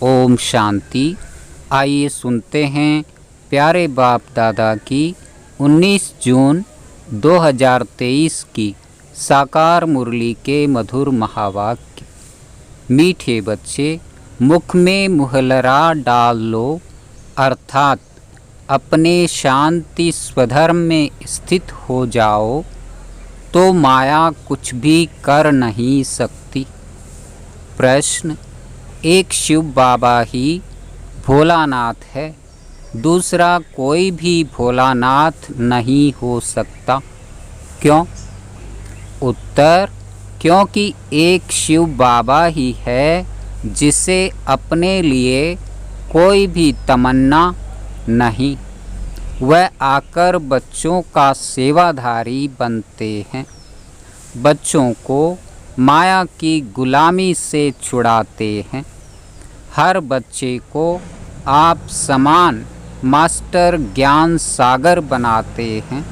ओम शांति। आइए सुनते हैं प्यारे बाप दादा की 19 जून 2023 की साकार मुरली के मधुर महावाक्य। मीठे बच्चे, मुख में मुहलरा डाल लो, अर्थात अपने शांति स्वधर्म में स्थित हो जाओ, तो माया कुछ भी कर नहीं सकती। प्रश्न: एक शिव बाबा ही भोलानाथ है, दूसरा कोई भी भोलानाथ नहीं हो सकता, क्यों? उत्तर: क्योंकि एक शिव बाबा ही है जिसे अपने लिए कोई भी तमन्ना नहीं। वह आकर बच्चों का सेवाधारी बनते हैं, बच्चों को माया की गुलामी से छुड़ाते हैं। हर बच्चे को आप समान मास्टर ज्ञान सागर बनाते हैं,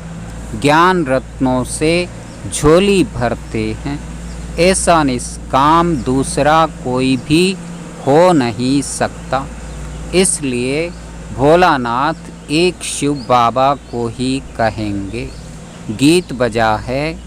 ज्ञान रत्नों से झोली भरते हैं। ऐसा निष्काम दूसरा कोई भी हो नहीं सकता। इसलिए भोलानाथ एक शिव बाबा को ही कहेंगे। गीत बजा है।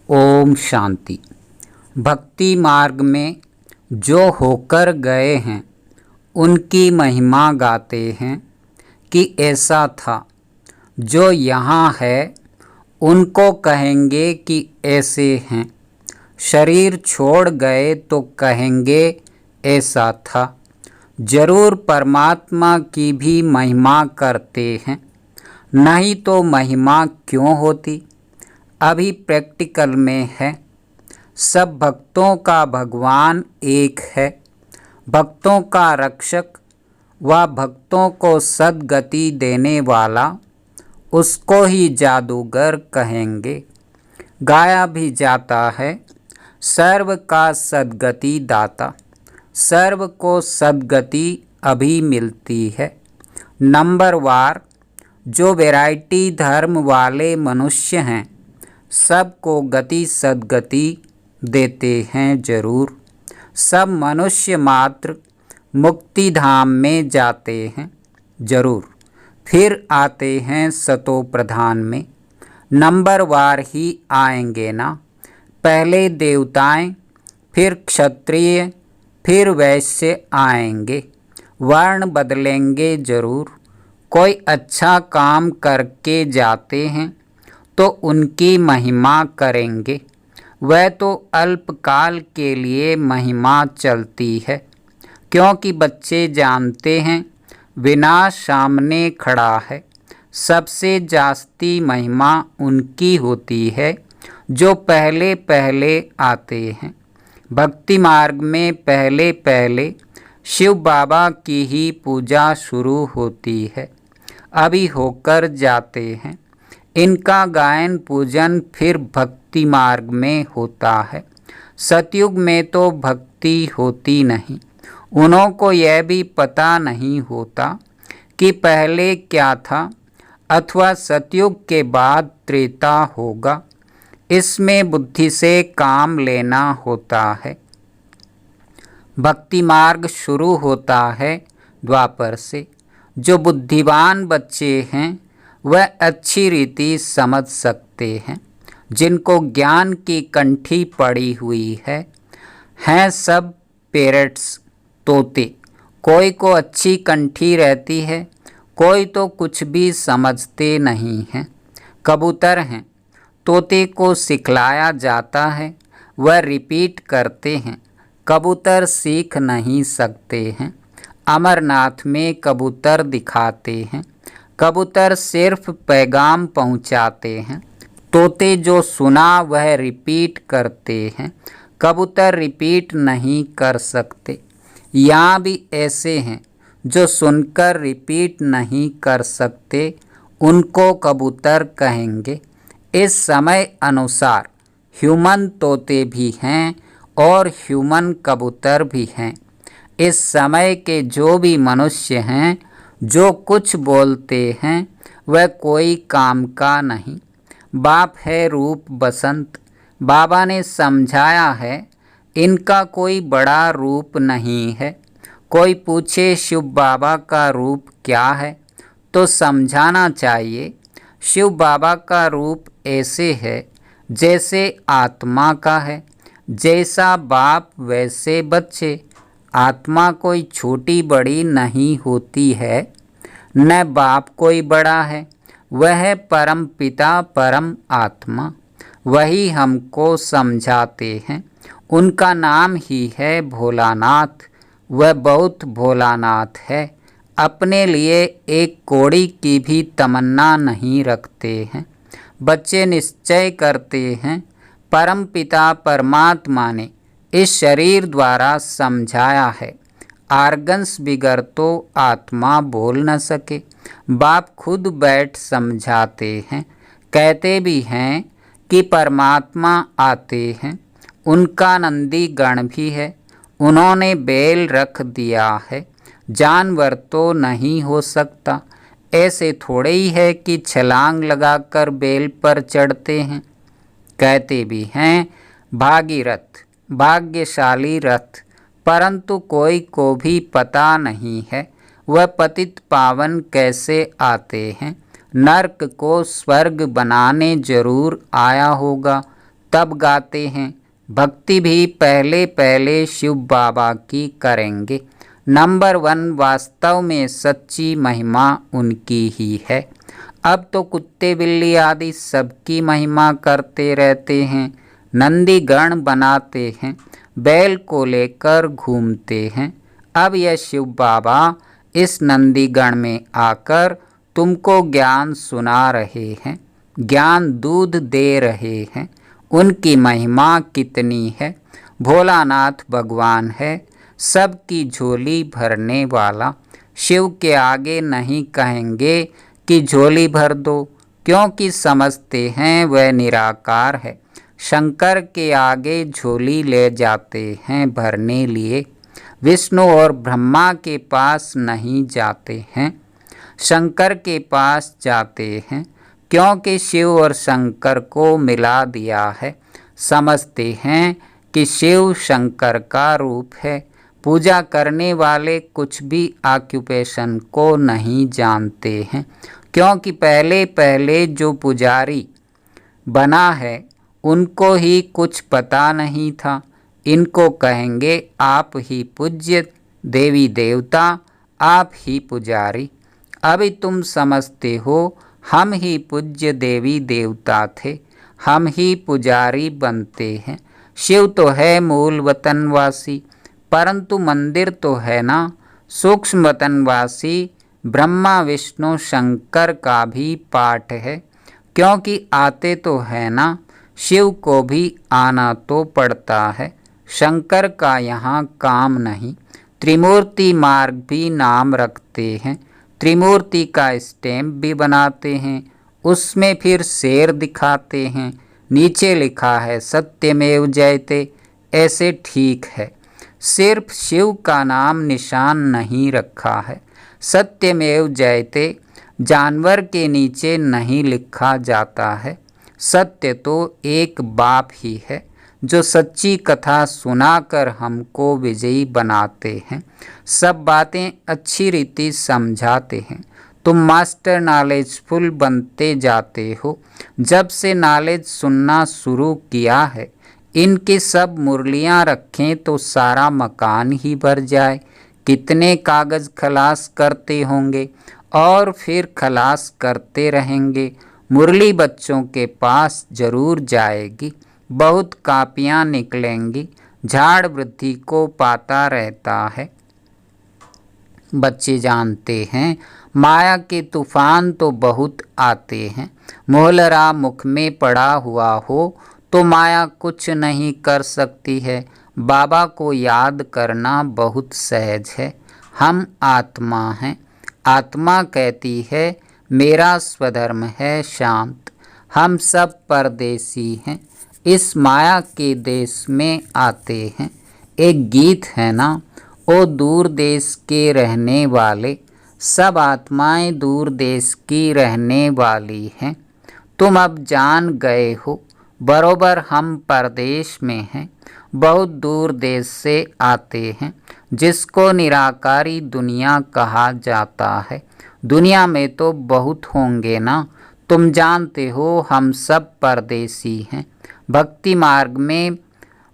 ओम शांति। भक्ति मार्ग में जो होकर गए हैं उनकी महिमा गाते हैं कि ऐसा था। जो यहाँ है उनको कहेंगे कि ऐसे हैं। शरीर छोड़ गए तो कहेंगे ऐसा था। जरूर परमात्मा की भी महिमा करते हैं, नहीं तो महिमा क्यों होती। अभी प्रैक्टिकल में है। सब भक्तों का भगवान एक है, भक्तों का रक्षक व भक्तों को सद्गति देने वाला, उसको ही जादूगर कहेंगे। गाया भी जाता है, सर्व का सद्गति दाता। सर्व को सद्गति अभी मिलती है। नंबरवार जो वैरायटी धर्म वाले मनुष्य हैं, सबको गति सद्गति देते हैं जरूर। सब मनुष्य मात्र मुक्ति धाम में जाते हैं जरूर, फिर आते हैं सतो प्रधान में। नंबरवार ही आएंगे ना। पहले देवताएं, फिर क्षत्रिय, फिर वैश्य आएंगे। वर्ण बदलेंगे जरूर। कोई अच्छा काम करके जाते हैं तो उनकी महिमा करेंगे। वह तो अल्पकाल के लिए महिमा चलती है, क्योंकि बच्चे जानते हैं विनाश सामने खड़ा है। सबसे जास्ती महिमा उनकी होती है जो पहले पहले आते हैं। भक्ति मार्ग में पहले पहले शिव बाबा की ही पूजा शुरू होती है। अभी होकर जाते हैं। इनका गायन पूजन फिर भक्ति मार्ग में होता है। सतयुग में तो भक्ति होती नहीं। उन्हों को यह भी पता नहीं होता कि पहले क्या था, अथवा सतयुग के बाद त्रेता होगा। इसमें बुद्धि से काम लेना होता है। भक्ति मार्ग शुरू होता है द्वापर से। जो बुद्धिमान बच्चे हैं वह अच्छी रीति समझ सकते हैं। जिनको ज्ञान की कंठी पड़ी हुई है, हैं सब पेरेट्स, तोते। कोई को अच्छी कंठी रहती है, कोई तो कुछ भी समझते नहीं हैं। कबूतर हैं, तोते को सिखलाया जाता है, वह रिपीट करते हैं। कबूतर सीख नहीं सकते हैं। अमरनाथ में कबूतर दिखाते हैं। कबूतर सिर्फ पैगाम पहुंचाते हैं। तोते जो सुना वह रिपीट करते हैं, कबूतर रिपीट नहीं कर सकते। यहाँ भी ऐसे हैं जो सुनकर रिपीट नहीं कर सकते, उनको कबूतर कहेंगे। इस समय अनुसार ह्यूमन तोते भी हैं और ह्यूमन कबूतर भी हैं। इस समय के जो भी मनुष्य हैं जो कुछ बोलते हैं वह कोई काम का नहीं। बाप है रूप बसंत, बाबा ने समझाया है इनका कोई बड़ा रूप नहीं है। कोई पूछे शिव बाबा का रूप क्या है तो समझाना चाहिए शिव बाबा का रूप ऐसे है जैसे आत्मा का है। जैसा बाप वैसे बच्चे। आत्मा कोई छोटी बड़ी नहीं होती है, न बाप कोई बड़ा है। वह परम पिता परम आत्मा, वही हमको समझाते हैं। उनका नाम ही है भोलानाथ। वह बहुत भोलानाथ है। अपने लिए एक कौड़ी की भी तमन्ना नहीं रखते हैं। बच्चे निश्चय करते हैं परम पिता परमात्मा ने इस शरीर द्वारा समझाया है, आर्गन्स बिगर तो आत्मा बोल न सके। बाप खुद बैठ समझाते हैं, कहते भी हैं कि परमात्मा आते हैं। उनका नंदी गण भी है, उन्होंने बेल रख दिया है। जानवर तो नहीं हो सकता। ऐसे थोड़े ही है कि छलांग लगाकर बेल पर चढ़ते हैं। कहते भी हैं भागीरथ, भाग्यशाली रथ, परंतु कोई को भी पता नहीं है वह पतित पावन कैसे आते हैं। नर्क को स्वर्ग बनाने जरूर आया होगा, तब गाते हैं। भक्ति भी पहले पहले शिव बाबा की करेंगे। नंबर 1 वास्तव में सच्ची महिमा उनकी ही है। अब तो कुत्ते बिल्ली आदि सबकी महिमा करते रहते हैं। नंदी गण बनाते हैं, बैल को लेकर घूमते हैं। अब यह शिव बाबा इस नंदी गण में आकर तुमको ज्ञान सुना रहे हैं, ज्ञान दूध दे रहे हैं। उनकी महिमा कितनी है। भोलानाथ भगवान है, सबकी झोली भरने वाला। शिव के आगे नहीं कहेंगे कि झोली भर दो, क्योंकि समझते हैं वह निराकार है। शंकर के आगे झोली ले जाते हैं भरने लिए। विष्णु और ब्रह्मा के पास नहीं जाते हैं, शंकर के पास जाते हैं, क्योंकि शिव और शंकर को मिला दिया है। समझते हैं कि शिव शंकर का रूप है। पूजा करने वाले कुछ भी ऑक्यूपेशन को नहीं जानते हैं, क्योंकि पहले पहले जो पुजारी बना है उनको ही कुछ पता नहीं था। इनको कहेंगे आप ही पूज्य देवी देवता, आप ही पुजारी। अभी तुम समझते हो हम ही पूज्य देवी देवता थे, हम ही पुजारी बनते हैं। शिव तो है मूल वतनवासी, परंतु मंदिर तो है ना सूक्ष्म वतनवासी। ब्रह्मा विष्णु शंकर का भी पाठ है, क्योंकि आते तो है ना। शिव को भी आना तो पड़ता है, शंकर का यहाँ काम नहीं। त्रिमूर्ति मार्ग भी नाम रखते हैं, त्रिमूर्ति का स्टैम्प भी बनाते हैं, उसमें फिर शेर दिखाते हैं, नीचे लिखा है सत्यमेव जयते। ऐसे ठीक है, सिर्फ शिव का नाम निशान नहीं रखा है। सत्यमेव जयते जानवर के नीचे नहीं लिखा जाता है। सत्य तो एक बाप ही है जो सच्ची कथा सुनाकर हमको विजयी बनाते हैं, सब बातें अच्छी रीति समझाते हैं। तुम मास्टर नॉलेजफुल बनते जाते हो। जब से नॉलेज सुनना शुरू किया है, इनकी सब मुरलियां रखें तो सारा मकान ही भर जाए। कितने कागज़ खलास करते होंगे और फिर खलास करते रहेंगे। मुरली बच्चों के पास जरूर जाएगी, बहुत कापियाँ निकलेंगी। झाड़ वृद्धि को पाता रहता है। बच्चे जानते हैं माया के तूफान तो बहुत आते हैं। मोहलरा मुख में पड़ा हुआ हो तो माया कुछ नहीं कर सकती है। बाबा को याद करना बहुत सहज है। हम आत्मा हैं। आत्मा कहती है मेरा स्वधर्म है शांत। हम सब परदेसी हैं, इस माया के देश में आते हैं। एक गीत है ना, ओ दूर देश के रहने वाले, सब आत्माएं दूर देश की रहने वाली हैं। तुम अब जान गए हो बरोबर हम परदेश में हैं। बहुत दूर देश से आते हैं, जिसको निराकारी दुनिया कहा जाता है। दुनिया में तो बहुत होंगे ना, तुम जानते हो हम सब परदेसी हैं। भक्ति मार्ग में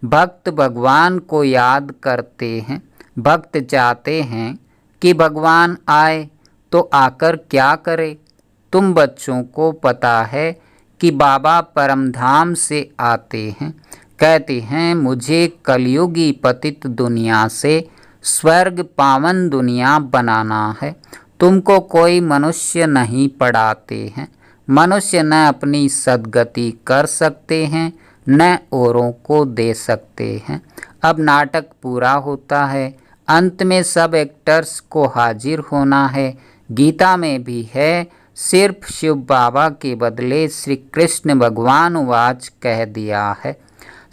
भक्त भगवान को याद करते हैं। भक्त चाहते हैं कि भगवान आए तो आकर क्या करे। तुम बच्चों को पता है कि बाबा परमधाम से आते हैं। कहते हैं मुझे कलयुगी पतित दुनिया से स्वर्ग पावन दुनिया बनाना है। तुमको कोई मनुष्य नहीं पढ़ाते हैं। मनुष्य न अपनी सद्गति कर सकते हैं, न औरों को दे सकते हैं। अब नाटक पूरा होता है। अंत में सब एक्टर्स को हाजिर होना है। गीता में भी है, सिर्फ शिव बाबा के बदले श्री कृष्ण भगवान वाच कह दिया है।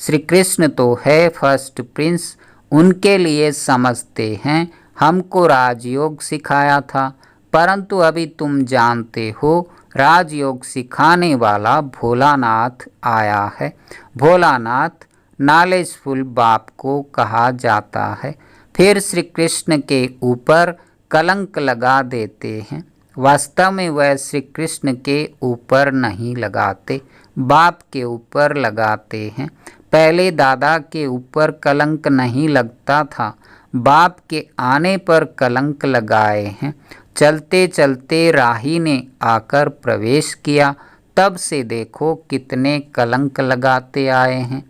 श्री कृष्ण तो है फर्स्ट प्रिंस, उनके लिए समझते हैं। हमको राजयोग सिखाया था, परंतु अभी तुम जानते हो राजयोग सिखाने वाला भोलानाथ आया है। भोलानाथ नॉलेजफुल बाप को कहा जाता है। फिर श्री कृष्ण के ऊपर कलंक लगा देते हैं। वास्तव में वह श्री कृष्ण के ऊपर नहीं लगाते, बाप के ऊपर लगाते हैं। पहले दादा के ऊपर कलंक नहीं लगता था, बाप के आने पर कलंक लगाए हैं। चलते चलते राही ने आकर प्रवेश किया, तब से देखो कितने कलंक लगाते आए हैं।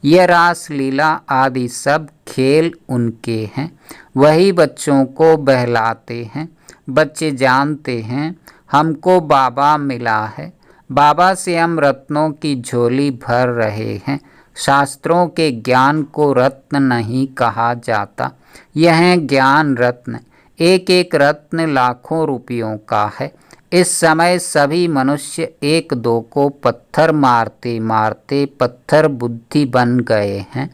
यह रास लीला आदि सब खेल उनके हैं। वही बच्चों को बहलाते हैं। बच्चे जानते हैं हमको बाबा मिला है। बाबा से हम रत्नों की झोली भर रहे हैं। शास्त्रों के ज्ञान को रत्न नहीं कहा जाता, यह है ज्ञान रत्न। एक एक रत्न लाखों रुपयों का है। इस समय सभी मनुष्य एक दो को पत्थर मारते मारते पत्थर बुद्धि बन गए हैं।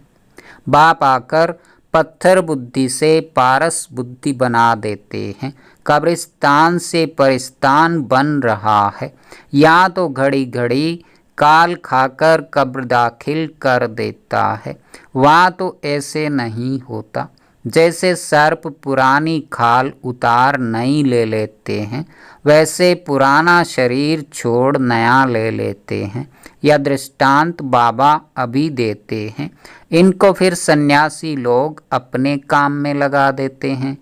बाप आकर पत्थर बुद्धि से पारस बुद्धि बना देते हैं। कब्रिस्तान से परिस्तान बन रहा है। यहाँ तो घड़ी घड़ी काल खाकर कब्र दाखिल कर देता है। वहाँ तो ऐसे नहीं होता। जैसे सर्प पुरानी खाल उतार नई ले लेते हैं, वैसे पुराना शरीर छोड़ नया ले लेते हैं। यह दृष्टांत बाबा अभी देते हैं। इनको फिर सन्यासी लोग अपने काम में लगा देते हैं।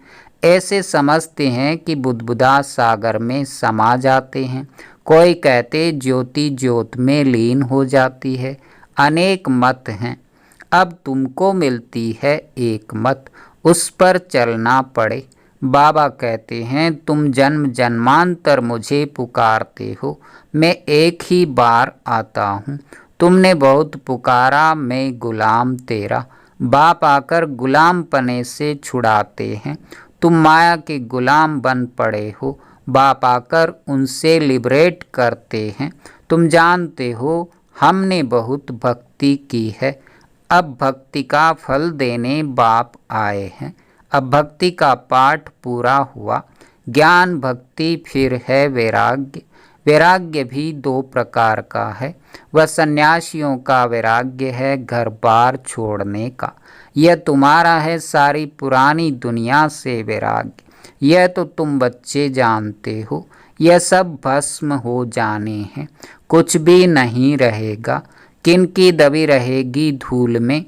ऐसे समझते हैं कि बुदबुदा सागर में समा जाते हैं। कोई कहते ज्योति ज्योत में लीन हो जाती है। अनेक मत हैं, अब तुमको मिलती है एक मत, उस पर चलना पड़े। बाबा कहते हैं तुम जन्म जन्मांतर मुझे पुकारते हो, मैं एक ही बार आता हूँ। तुमने बहुत पुकारा, मैं गुलाम तेरा। बाप आकर गुलाम पने से छुड़ाते हैं। तुम माया के गुलाम बन पड़े हो, बाप आकर उनसे लिबरेट करते हैं। तुम जानते हो हमने बहुत भक्ति की है। अब भक्ति का फल देने बाप आए हैं। अब भक्ति का पाठ पूरा हुआ। ज्ञान भक्ति फिर है वैराग्य। वैराग्य भी दो प्रकार का है। वह सन्यासियों का वैराग्य है घर बार छोड़ने का। यह तुम्हारा है सारी पुरानी दुनिया से वैराग्य। यह तो तुम बच्चे जानते हो। यह सब भस्म हो जाने हैं, कुछ भी नहीं रहेगा। किनकी दबी रहेगी धूल में।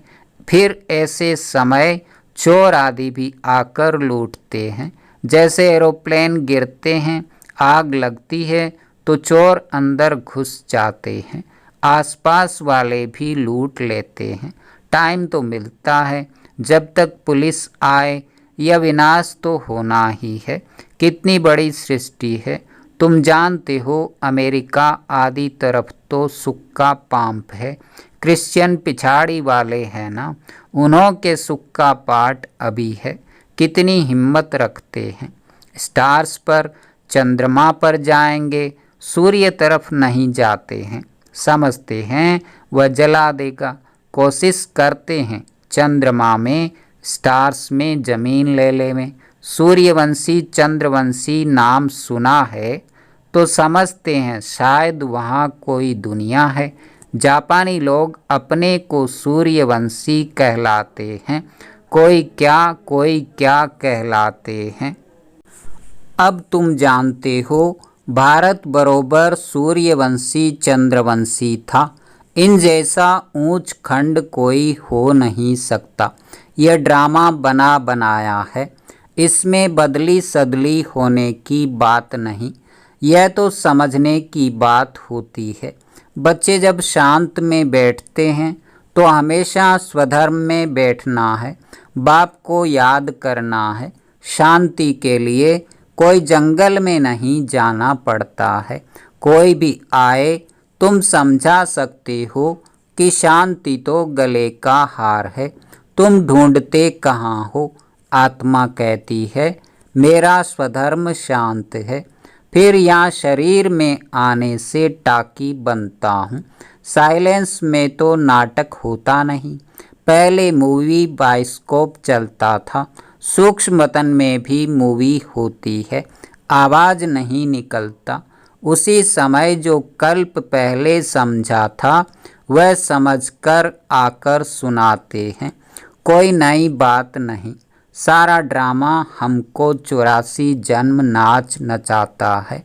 फिर ऐसे समय चोर आदि भी आकर लूटते हैं। जैसे एरोप्लेन गिरते हैं, आग लगती है तो चोर अंदर घुस जाते हैं, आसपास वाले भी लूट लेते हैं। टाइम तो मिलता है, जब तक पुलिस आए यह विनाश तो होना ही है। कितनी बड़ी सृष्टि है। तुम जानते हो अमेरिका आदि तरफ तो सुक्का पाम्प है, क्रिश्चियन पिछाड़ी वाले हैं ना, उन्हों के सुक्का पाट अभी है। कितनी हिम्मत रखते हैं। स्टार्स पर, चंद्रमा पर जाएंगे, सूर्य तरफ नहीं जाते हैं। समझते हैं वह जला देगा। कोशिश करते हैं चंद्रमा में, स्टार्स में जमीन ले लेवें। सूर्यवंशी चंद्रवंशी नाम सुना है तो समझते हैं शायद वहाँ कोई दुनिया है। जापानी लोग अपने को सूर्यवंशी कहलाते हैं, कोई क्या कहलाते हैं। अब तुम जानते हो भारत बरोबर सूर्यवंशी चंद्रवंशी था। इन जैसा ऊंच खंड कोई हो नहीं सकता। यह ड्रामा बना बनाया है, इसमें बदली सदली होने की बात नहीं। यह तो समझने की बात होती है। बच्चे जब शांत में बैठते हैं तो हमेशा स्वधर्म में बैठना है, बाप को याद करना है। शांति के लिए कोई जंगल में नहीं जाना पड़ता है। कोई भी आए तुम समझा सकते हो कि शांति तो गले का हार है। तुम ढूंढते कहाँ हो? आत्मा कहती है मेरा स्वधर्म शांत है। फिर यहाँ शरीर में आने से टाकी बनता हूँ। साइलेंस में तो नाटक होता नहीं। पहले मूवी बाइस्कोप चलता था, सूक्ष्मतन में भी मूवी होती है, आवाज़ नहीं निकलता। उसी समय जो कल्प पहले समझा था वह समझकर आकर सुनाते हैं। कोई नई बात नहीं। सारा ड्रामा हमको 84 जन्म नाच नचाता है।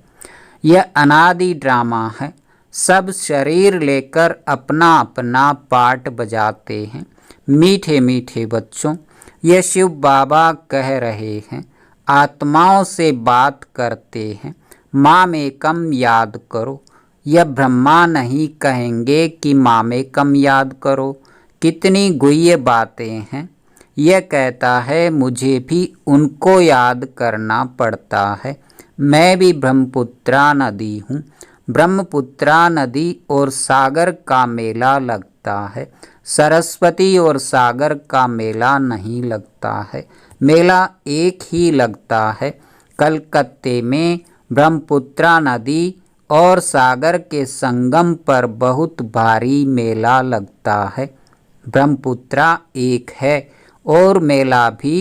यह अनादि ड्रामा है। सब शरीर लेकर अपना अपना पार्ट बजाते हैं। मीठे मीठे बच्चों, ये शिव बाबा कह रहे हैं, आत्माओं से बात करते हैं। माम एकम याद करो। यह ब्रह्मा नहीं कहेंगे कि माम एकम याद करो। कितनी गुह्य बातें हैं। यह कहता है मुझे भी उनको याद करना पड़ता है। मैं भी ब्रह्मपुत्रा नदी हूँ। ब्रह्मपुत्रा नदी और सागर का मेला लगता है। सरस्वती और सागर का मेला नहीं लगता है। मेला एक ही लगता है। कलकत्ते में ब्रह्मपुत्रा नदी और सागर के संगम पर बहुत भारी मेला लगता है। ब्रह्मपुत्रा एक है और मेला भी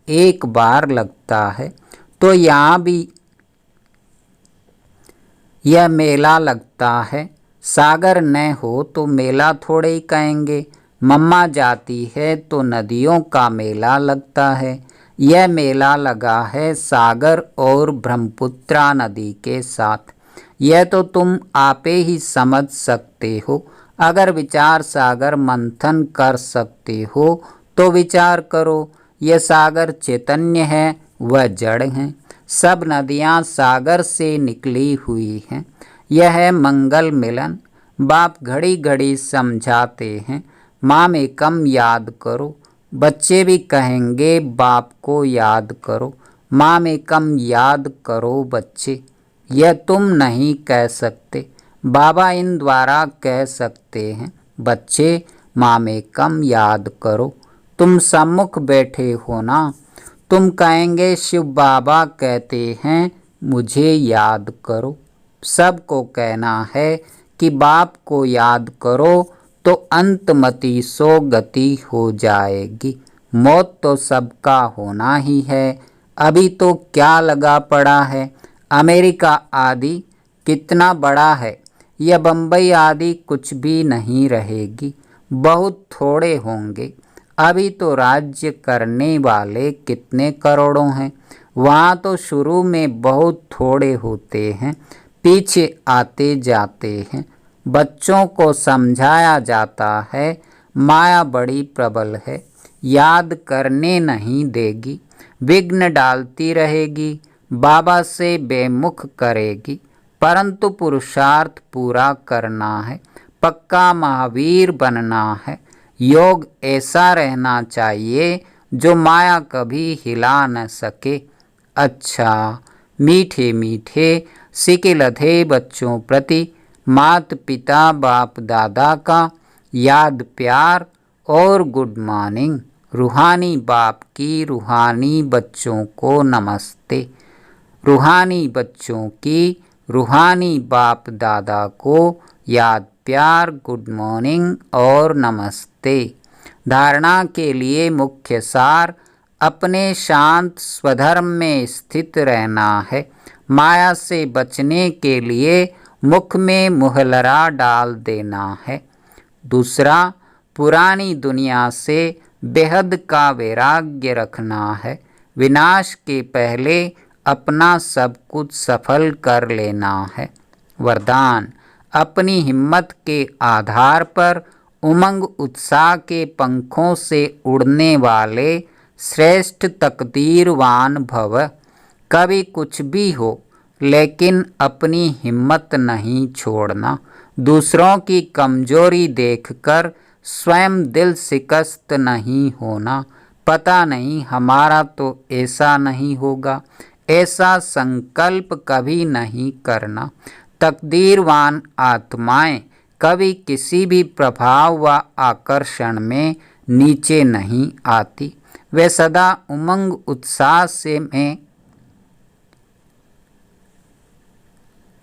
एक बार लगता है। तो यहाँ भी यह मेला लगता है। सागर न हो तो मेला थोड़े ही कहेंगे। मम्मा जाती है तो नदियों का मेला लगता है। यह मेला लगा है सागर और ब्रह्मपुत्रा नदी के साथ। यह तो तुम आपे ही समझ सकते हो। अगर विचार सागर मंथन कर सकते हो तो विचार करो। यह सागर चैतन्य है, वह जड़ है। सब नदियाँ सागर से निकली हुई हैं। यह है मंगल मिलन। बाप घड़ी घड़ी समझाते हैं, माम एकम याद करो। बच्चे भी कहेंगे बाप को याद करो। माम एकम याद करो बच्चे। यह तुम नहीं कह सकते, बाबा इन द्वारा कह सकते हैं। बच्चे माम एकम याद करो। तुम सम्मुख बैठे हो ना, तुम कहेंगे शिव बाबा कहते हैं मुझे याद करो। सबको कहना है कि बाप को याद करो तो अंतमति सो गति हो जाएगी। मौत तो सबका होना ही है। अभी तो क्या लगा पड़ा है। अमेरिका आदि कितना बड़ा है। यह बम्बई आदि कुछ भी नहीं रहेगी, बहुत थोड़े होंगे। अभी तो राज्य करने वाले कितने करोड़ों हैं। वहाँ तो शुरू में बहुत थोड़े होते हैं, पीछे आते जाते हैं। बच्चों को समझाया जाता है माया बड़ी प्रबल है, याद करने नहीं देगी, विघ्न डालती रहेगी, बाबा से बेमुख करेगी। परंतु पुरुषार्थ पूरा करना है, पक्का महावीर बनना है। योग ऐसा रहना चाहिए जो माया कभी हिला न सके। अच्छा, मीठे मीठे सिके लधे बच्चों प्रति माता पिता बाप दादा का याद प्यार और गुड मॉर्निंग। रूहानी बाप की रूहानी बच्चों को नमस्ते। रूहानी बच्चों की रूहानी बाप दादा को याद प्यार गुड मॉर्निंग और नमस्ते। धारणा के लिए मुख्य सार अपने शांत स्वधर्म में स्थित रहना है। माया से बचने के लिए मुख में मुहलरा डाल देना है। दूसरा, पुरानी दुनिया से बेहद का वैराग्य रखना है। विनाश के पहले अपना सब कुछ सफल कर लेना है। वरदान, अपनी हिम्मत के आधार पर उमंग उत्साह के पंखों से उड़ने वाले श्रेष्ठ तकदीरवान भव। कभी कुछ भी हो लेकिन अपनी हिम्मत नहीं छोड़ना। दूसरों की कमजोरी देखकर स्वयं दिल शिकस्त नहीं होना। पता नहीं हमारा तो ऐसा नहीं होगा, ऐसा संकल्प कभी नहीं करना। तकदीरवान आत्माएं कभी किसी भी प्रभाव व आकर्षण में नीचे नहीं आती। वे सदा उमंग उत्साह से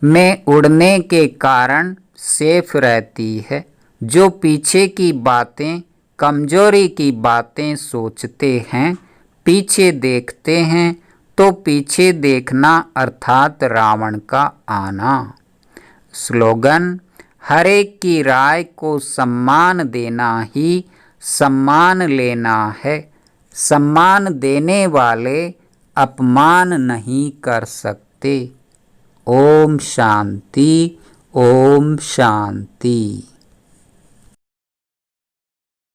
में उड़ने के कारण सेफ रहती है। जो पीछे की बातें, कमजोरी की बातें सोचते हैं, पीछे देखते हैं, तो पीछे देखना अर्थात रावण का आना। स्लोगन, हरेक की राय को सम्मान देना ही सम्मान लेना है। सम्मान देने वाले अपमान नहीं कर सकते। ओम शांति, ओम शांति।